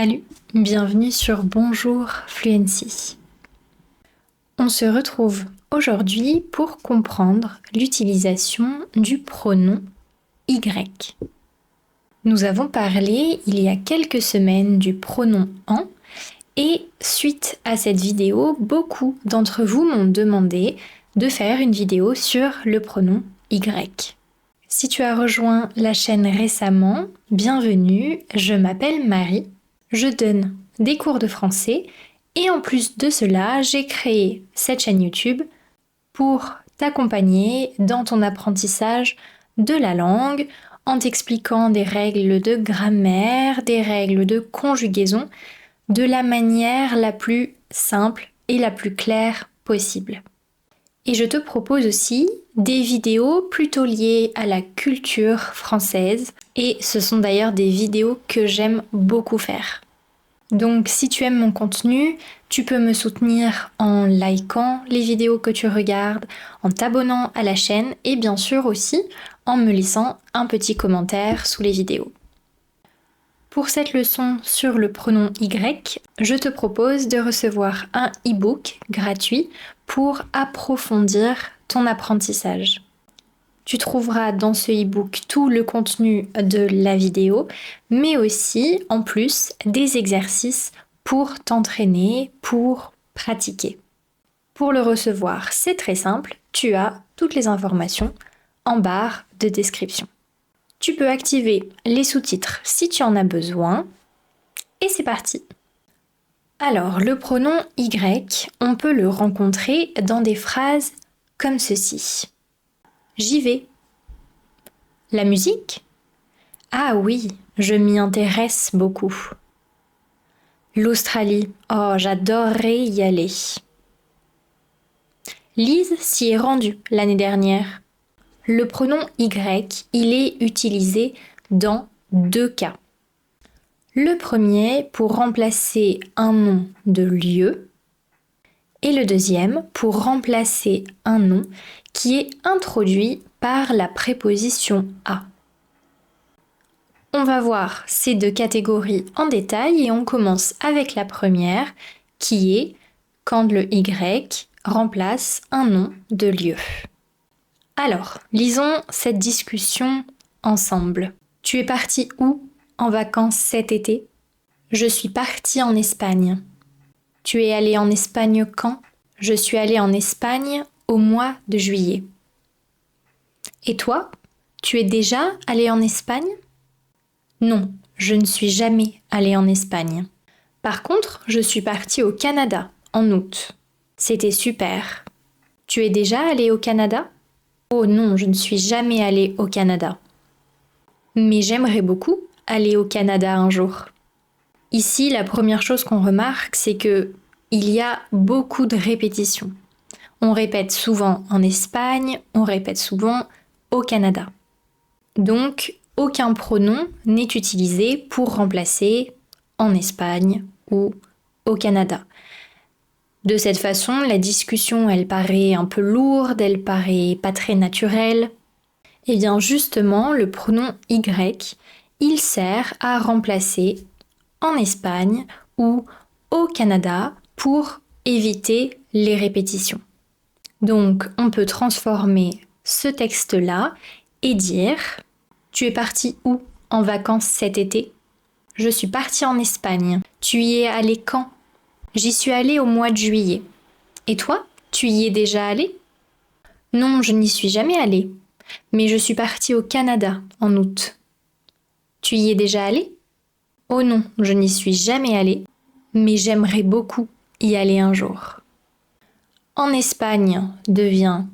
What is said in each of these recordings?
Salut, bienvenue sur Bonjour Fluency. On se retrouve aujourd'hui pour comprendre l'utilisation du pronom Y. Nous avons parlé il y a quelques semaines du pronom en et suite à cette vidéo, beaucoup d'entre vous m'ont demandé de faire une vidéo sur le pronom Y. Si tu as rejoint la chaîne récemment, bienvenue, je m'appelle Marie. Je donne des cours de français et en plus de cela, j'ai créé cette chaîne YouTube pour t'accompagner dans ton apprentissage de la langue en t'expliquant des règles de grammaire, des règles de conjugaison de la manière la plus simple et la plus claire possible. Et je te propose aussi des vidéos plutôt liées à la culture française et ce sont d'ailleurs des vidéos que j'aime beaucoup faire. Donc si tu aimes mon contenu, tu peux me soutenir en likant les vidéos que tu regardes, en t'abonnant à la chaîne et bien sûr aussi en me laissant un petit commentaire sous les vidéos. Pour cette leçon sur le pronom Y, je te propose de recevoir un e-book gratuit pour approfondir ton apprentissage. Tu trouveras dans ce e-book tout le contenu de la vidéo, mais aussi, en plus, des exercices pour t'entraîner, pour pratiquer. Pour le recevoir, c'est très simple, tu as toutes les informations en barre de description. Tu peux activer les sous-titres si tu en as besoin, et c'est parti! Alors, le pronom Y, on peut le rencontrer dans des phrases comme ceci. J'y vais. La musique? Ah oui, je m'y intéresse beaucoup. L'Australie? Oh, j'adorerais y aller. Lise s'y est rendue l'année dernière. Le pronom Y, il est utilisé dans deux cas. Le premier pour remplacer un nom de lieu et le deuxième pour remplacer un nom qui est introduit par la préposition à. On va voir ces deux catégories en détail et on commence avec la première qui est quand le Y remplace un nom de lieu. Alors, lisons cette discussion ensemble. Tu es parti où en vacances cet été? Je suis partie en Espagne. Tu es allé en Espagne quand? Je suis allée en Espagne au mois de juillet. Et toi, tu es déjà allé en Espagne? Non, je ne suis jamais allée en Espagne. Par contre, je suis partie au Canada en août. C'était super. Tu es déjà allé au Canada? Oh non, je ne suis jamais allée au Canada. Mais j'aimerais beaucoup aller au Canada un jour. Ici, la première chose qu'on remarque, c'est que il y a beaucoup de répétitions. On répète souvent en Espagne, on répète souvent au Canada. Donc, aucun pronom n'est utilisé pour remplacer en Espagne ou au Canada. De cette façon, la discussion, elle paraît un peu lourde, elle paraît pas très naturelle. Et bien justement, le pronom Y, il sert à remplacer en Espagne ou au Canada pour éviter les répétitions. Donc, on peut transformer ce texte-là et dire « Tu es parti où en vacances cet été? Je suis partie en Espagne. Tu y es allé quand? J'y suis allée au mois de juillet. Et toi, tu y es déjà allé? Non, je n'y suis jamais allée. Mais je suis partie au Canada en août. Tu y es déjà allé? Oh non, je n'y suis jamais allée. Mais j'aimerais beaucoup y aller un jour. En Espagne devient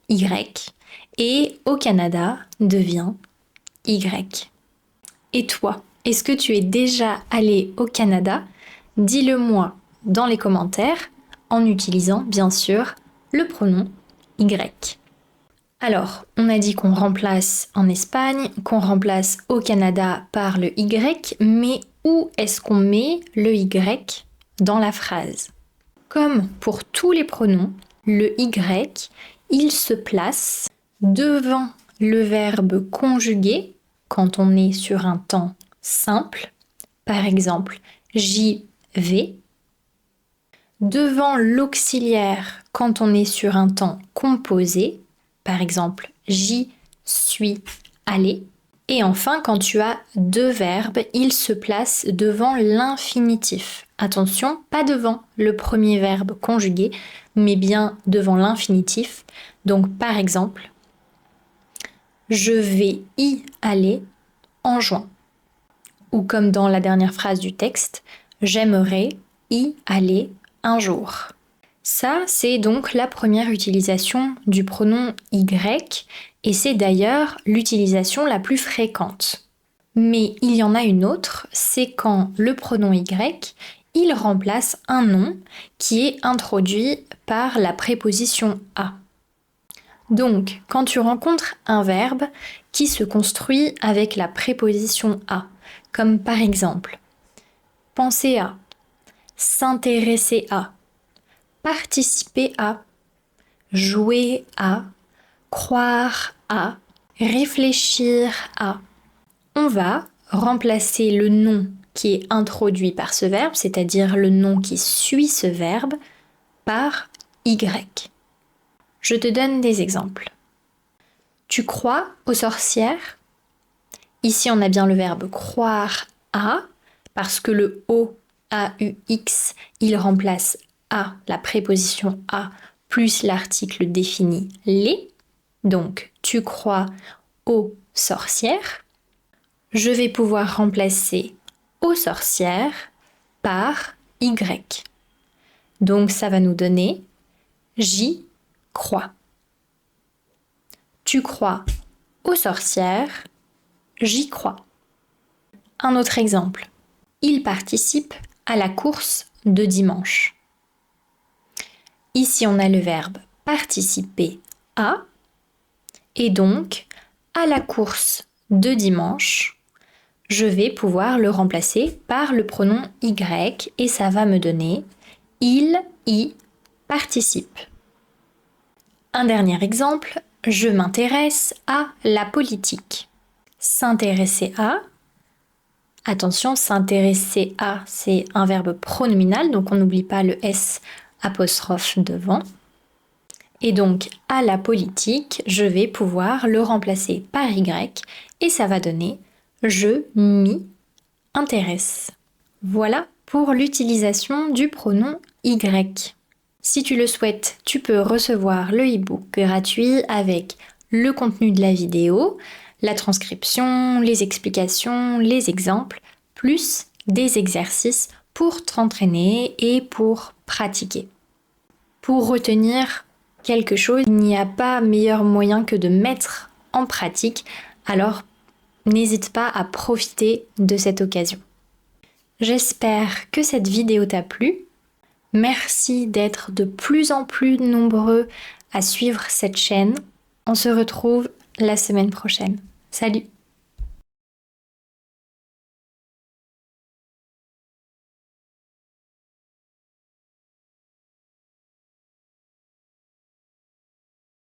Y et au Canada devient Y. Et toi, est-ce que tu es déjà allé au Canada? Dis-le-moi dans les commentaires en utilisant bien sûr le pronom Y. Alors, on a dit qu'on remplace en Espagne, qu'on remplace au Canada par le Y, mais où est-ce qu'on met le Y dans la phrase? Comme pour tous les pronoms, le Y, il se place devant le verbe conjugué quand on est sur un temps simple par exemple, j'y vais. Devant l'auxiliaire, quand on est sur un temps composé, par exemple, j'y suis allé. Et enfin, quand tu as deux verbes, ils se placent devant l'infinitif. Attention, pas devant le premier verbe conjugué, mais bien devant l'infinitif. Donc, par exemple, je vais y aller en juin. Ou comme dans la dernière phrase du texte, j'aimerais y aller un jour. Ça, c'est donc la première utilisation du pronom Y et c'est d'ailleurs l'utilisation la plus fréquente. Mais il y en a une autre, c'est quand le pronom Y, il remplace un nom qui est introduit par la préposition à. Donc, quand tu rencontres un verbe qui se construit avec la préposition à, comme par exemple penser à, s'intéresser à, participer à, jouer à, croire à, réfléchir à. On va remplacer le nom qui est introduit par ce verbe, c'est-à-dire le nom qui suit ce verbe, par Y. Je te donne des exemples. Tu crois aux sorcières? Ici, on a bien le verbe croire à, parce que le O, A-U-X, il remplace à, la préposition à, plus l'article défini les. Donc, tu crois aux sorcières. Je vais pouvoir remplacer aux sorcières par Y. Donc, ça va nous donner j'y crois. Tu crois aux sorcières, j'y crois. Un autre exemple. Il participe à la course de dimanche. Ici, on a le verbe participer à et donc à la course de dimanche, je vais pouvoir le remplacer par le pronom Y et ça va me donner il y participe. Un dernier exemple, je m'intéresse à la politique. S'intéresser à, attention, s'intéresser à, c'est un verbe pronominal, donc on n'oublie pas le S apostrophe devant. Et donc, à la politique, je vais pouvoir le remplacer par Y et ça va donner je m'y intéresse. Voilà pour l'utilisation du pronom Y. Si tu le souhaites, tu peux recevoir le e-book gratuit avec le contenu de la vidéo, la transcription, les explications, les exemples, plus des exercices pour t'entraîner et pour pratiquer. Pour retenir quelque chose, il n'y a pas meilleur moyen que de mettre en pratique, alors n'hésite pas à profiter de cette occasion. J'espère que cette vidéo t'a plu. Merci d'être de plus en plus nombreux à suivre cette chaîne. On se retrouve la semaine prochaine. Salut!